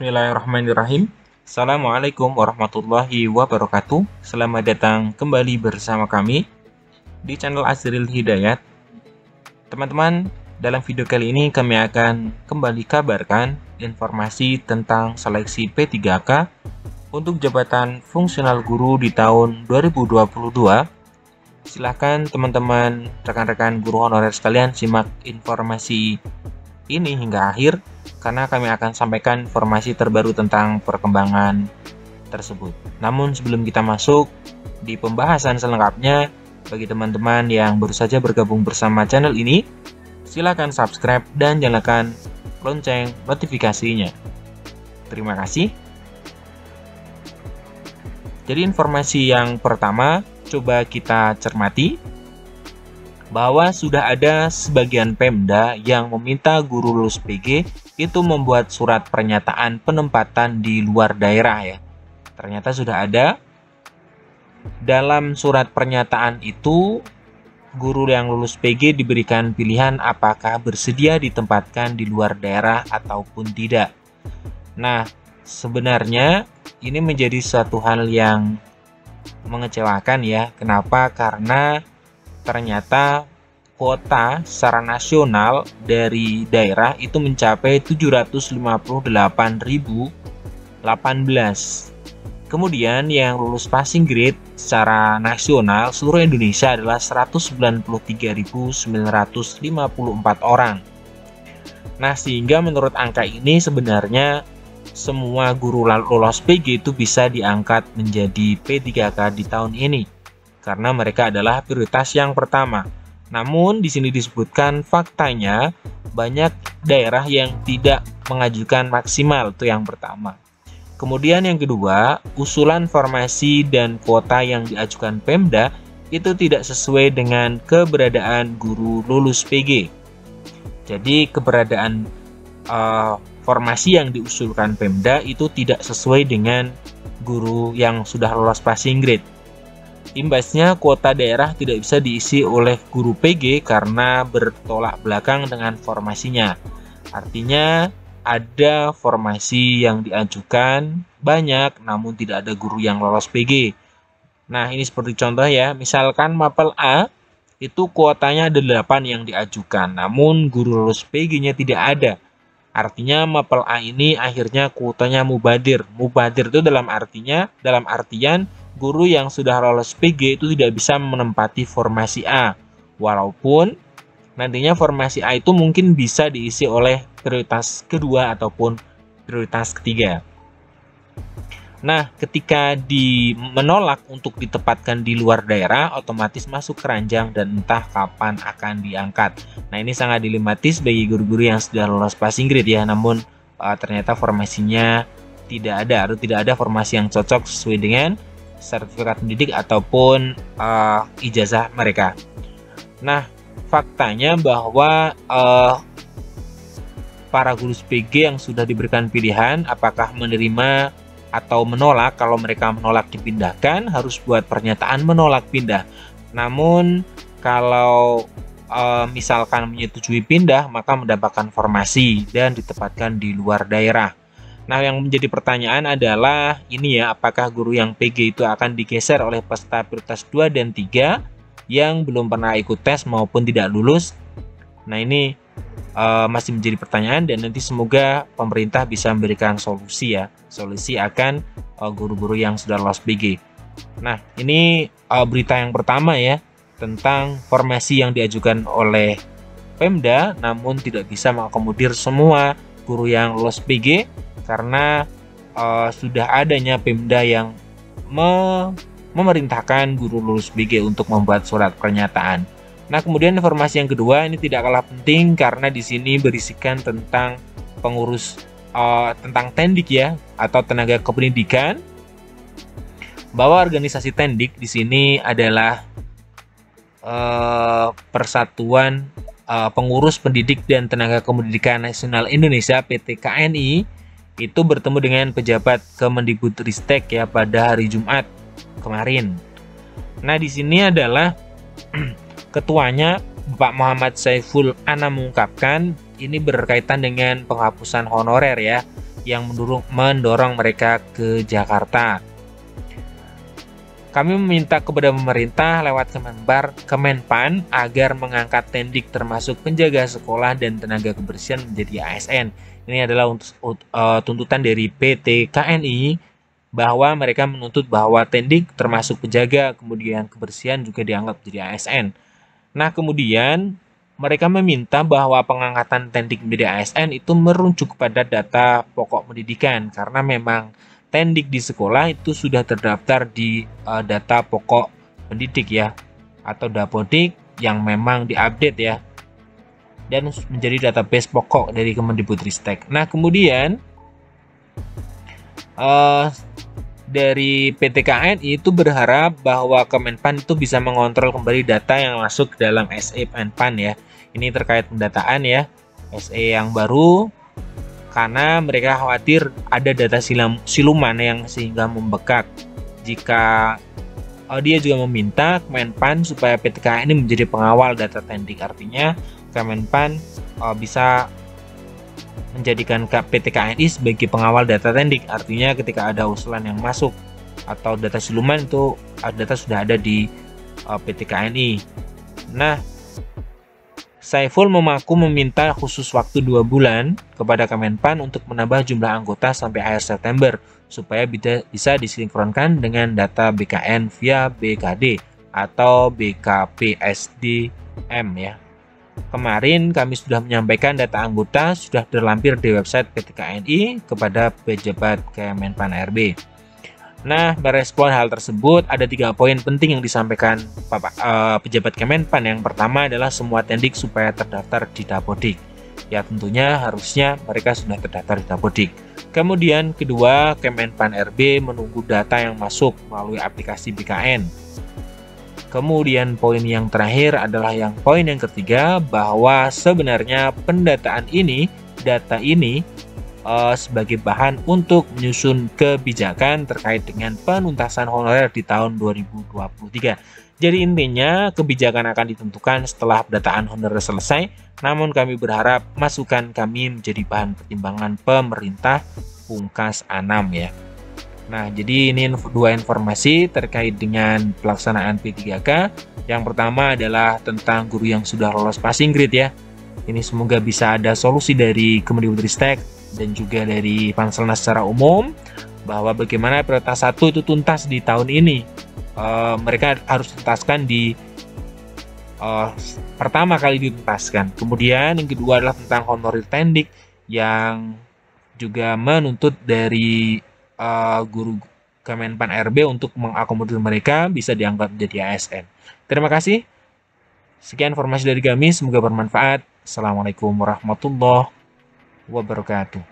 Bismillahirrahmanirrahim. Assalamualaikum warahmatullahi wabarakatuh. Selamat datang kembali bersama kami di channel Azril Hidayat. Teman-teman, dalam video kali ini kami akan kembali kabarkan informasi tentang seleksi P3K untuk jabatan fungsional guru di tahun 2022. Silahkan teman-teman, rekan-rekan guru honorer sekalian simak informasi ini hingga akhir, karena kami akan sampaikan informasi terbaru tentang perkembangan tersebut. Namun sebelum kita masuk di pembahasan selengkapnya, bagi teman-teman yang baru saja bergabung bersama channel ini, silakan subscribe dan nyalakan lonceng notifikasinya. Terima kasih. Jadi informasi yang pertama, coba kita cermati bahwa sudah ada sebagian Pemda yang meminta guru lulus PG itu membuat surat pernyataan penempatan di luar daerah ya. Ternyata sudah ada. Dalam surat pernyataan itu, guru yang lulus PG diberikan pilihan apakah bersedia ditempatkan di luar daerah ataupun tidak. Nah, sebenarnya ini menjadi suatu hal yang mengecewakan ya. Kenapa? Karena ternyata kuota secara nasional dari daerah itu mencapai 758.018. Kemudian yang lulus passing grade secara nasional seluruh Indonesia adalah 193.954 orang. Nah, sehingga menurut angka ini sebenarnya semua guru lolos PG itu bisa diangkat menjadi P3K di tahun ini, karena mereka adalah prioritas yang pertama. Namun di sini disebutkan faktanya banyak daerah yang tidak mengajukan maksimal, itu yang pertama. Kemudian yang kedua, usulan formasi dan kuota yang diajukan Pemda itu tidak sesuai dengan keberadaan guru lulus PG. Jadi keberadaan formasi yang diusulkan Pemda itu tidak sesuai dengan guru yang sudah lolos passing grade. Imbasnya kuota daerah tidak bisa diisi oleh guru PG karena bertolak belakang dengan formasinya. Artinya ada formasi yang diajukan banyak namun tidak ada guru yang lolos PG. Nah, ini seperti contoh ya, misalkan Mapel A itu kuotanya ada 8 yang diajukan, namun guru lulus PG-nya tidak ada. Artinya Mapel A ini akhirnya kuotanya mubadir. Mubadir itu dalam artian guru yang sudah lolos PG itu tidak bisa menempati formasi A. Walaupun nantinya formasi A itu mungkin bisa diisi oleh prioritas kedua ataupun prioritas ketiga. Nah, ketika menolak untuk ditempatkan di luar daerah, otomatis masuk keranjang dan entah kapan akan diangkat. Nah, ini sangat dilematis bagi guru-guru yang sudah lolos passing grade ya, namun ternyata formasinya tidak ada atau tidak ada formasi yang cocok sesuai dengan sertifikat pendidik ataupun ijazah mereka. Nah, faktanya bahwa para guru PG yang sudah diberikan pilihan apakah menerima atau menolak. Kalau mereka menolak dipindahkan, harus buat pernyataan menolak pindah. Namun kalau misalkan menyetujui pindah, maka mendapatkan formasi dan ditempatkan di luar daerah. Nah, yang menjadi pertanyaan adalah ini ya, apakah guru yang PG itu akan digeser oleh peserta prioritas 2 dan 3 yang belum pernah ikut tes maupun tidak lulus? Nah, ini masih menjadi pertanyaan dan nanti semoga pemerintah bisa memberikan solusi ya, solusi akan guru-guru yang sudah lolos PG. Nah, ini berita yang pertama ya, tentang formasi yang diajukan oleh Pemda namun tidak bisa mengakomodir semua guru yang lolos PG karena sudah adanya Pemda yang memerintahkan guru lulus PG untuk membuat surat pernyataan. Nah, kemudian informasi yang kedua ini tidak kalah penting karena di sini berisikan tentang pengurus tentang Tendik ya, atau tenaga kependidikan, bahwa organisasi Tendik di sini adalah Persatuan Pengurus Pendidik dan Tenaga Kependidikan Nasional Indonesia (PT-KNI) itu bertemu dengan pejabat Kemendikbudristek ya pada hari Jumat kemarin. Nah, di sini adalah ketuanya Pak Muhammad Saiful Anam mengungkapkan ini berkaitan dengan penghapusan honorer ya. yang mendorong mereka ke Jakarta. Kami meminta kepada pemerintah lewat Kemenpan agar mengangkat Tendik termasuk penjaga sekolah dan tenaga kebersihan menjadi ASN. Ini adalah tuntutan dari PT KNI bahwa mereka menuntut bahwa Tendik termasuk penjaga, kemudian kebersihan juga dianggap menjadi ASN. Nah, kemudian mereka meminta bahwa pengangkatan Tendik menjadi ASN itu merujuk pada data pokok pendidikan karena memang Tendik di sekolah itu sudah terdaftar di data pokok pendidik ya, atau Dapodik yang memang diupdate ya, dan menjadi database pokok dari Kemendikbudristek. Nah, kemudian dari PT KNI itu berharap bahwa Kemenpan itu bisa mengontrol kembali data yang masuk dalam SE Menpan ya. Ini terkait pendataan ya, SE yang baru, karena mereka khawatir ada data siluman yang sehingga membekak. Jika dia juga meminta Kemenpan supaya PT KNI menjadi pengawal data Tendik, artinya Kemenpan bisa menjadikan PT KNI sebagai pengawal data Tendik, artinya ketika ada usulan yang masuk atau data siluman itu data sudah ada di PT KNI. Nah, Saiful mengaku meminta khusus waktu 2 bulan kepada Kemenpan untuk menambah jumlah anggota sampai akhir September supaya bisa disinkronkan dengan data BKN via BKD atau BKPSDM ya. Kemarin kami sudah menyampaikan data anggota sudah terlampir di website PT KNI kepada pejabat Kemenpan RB. Nah, merespon hal tersebut, ada 3 poin penting yang disampaikan pejabat Kemenpan. Yang pertama adalah semua Tendik supaya terdaftar di Dapodik. Ya, tentunya harusnya mereka sudah terdaftar di Dapodik. Kemudian kedua, Kemenpan RB menunggu data yang masuk melalui aplikasi BKN. Kemudian poin yang terakhir adalah poin yang ketiga, bahwa sebenarnya pendataan ini, data ini sebagai bahan untuk menyusun kebijakan terkait dengan penuntasan honorer di tahun 2023. Jadi intinya kebijakan akan ditentukan setelah pendataan honorer selesai, namun kami berharap masukan kami menjadi bahan pertimbangan pemerintah pungkas Anam ya. Nah, jadi ini 2 informasi terkait dengan pelaksanaan P3K. Yang pertama adalah tentang guru yang sudah lolos passing grade ya. Ini semoga bisa ada solusi dari Kemendikbudristek dan juga dari Panselnas secara umum bahwa bagaimana prioritas 1 itu tuntas di tahun ini. Mereka harus tuntaskan di pertama kali dituntaskan. Kemudian yang kedua adalah tentang honorer Tendik yang juga menuntut dari guru Kemenpan RB untuk mengakomodir mereka bisa dianggap menjadi ASN. Terima kasih. Sekian informasi dari kami, semoga bermanfaat. Assalamualaikum warahmatullahi wabarakatuh.